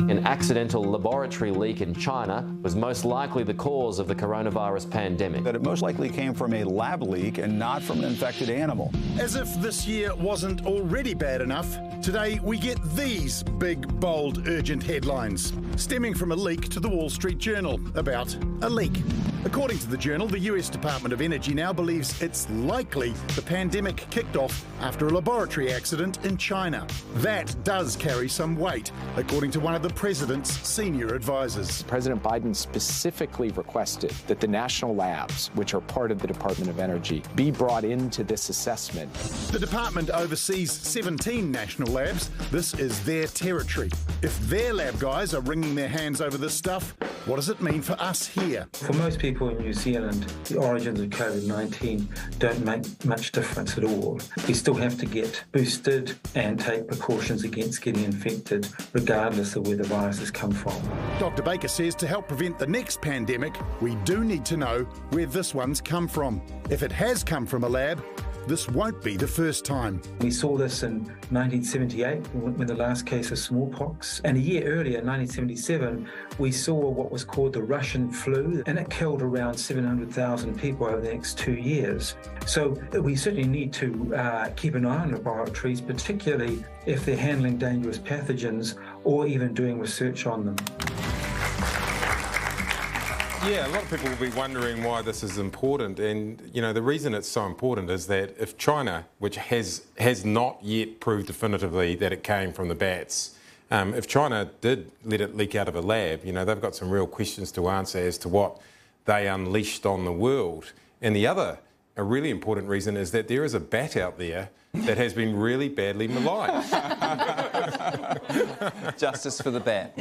An accidental laboratory leak in China was most likely the cause of the coronavirus pandemic. That it most likely came from a lab leak and not from an infected animal. As if this year wasn't already bad enough, today we get these big, bold, urgent headlines, stemming from a leak to the Wall Street Journal about a leak. According to the Journal, the US Department of Energy now believes it's likely the pandemic kicked off after a laboratory accident in China. That does carry some weight, according to one of the president's senior advisors. President Biden specifically requested that the national labs, which are part of the Department of Energy, be brought into this assessment. The department oversees 17 national labs. This is their territory. If their lab guys are wringing their hands over this stuff, what does it mean for us here? For most people in New Zealand, the origins of COVID-19 don't make much difference at all. We still have to get boosted and take precautions against getting infected, regardless of where the virus has come from. Dr. Baker says to help prevent the next pandemic, we do need to know where this one's come from. If it has come from a lab, this won't be the first time. We saw this in 1978 when the last case of smallpox, and a year earlier, in 1977, we saw what was called the Russian flu, and it killed around 700,000 people over the next 2 years. So we certainly need to keep an eye on laboratories, particularly if they're handling dangerous pathogens or even doing research on them. Yeah, a lot of people will be wondering why this is important, and you know the reason it's so important is that if China, which has not yet proved definitively that it came from the bats, if China did let it leak out of a lab, you know they've got some real questions to answer as to what they unleashed on the world. And the other, a really important reason is that there is a bat out there that has been really badly maligned. Justice for the bat.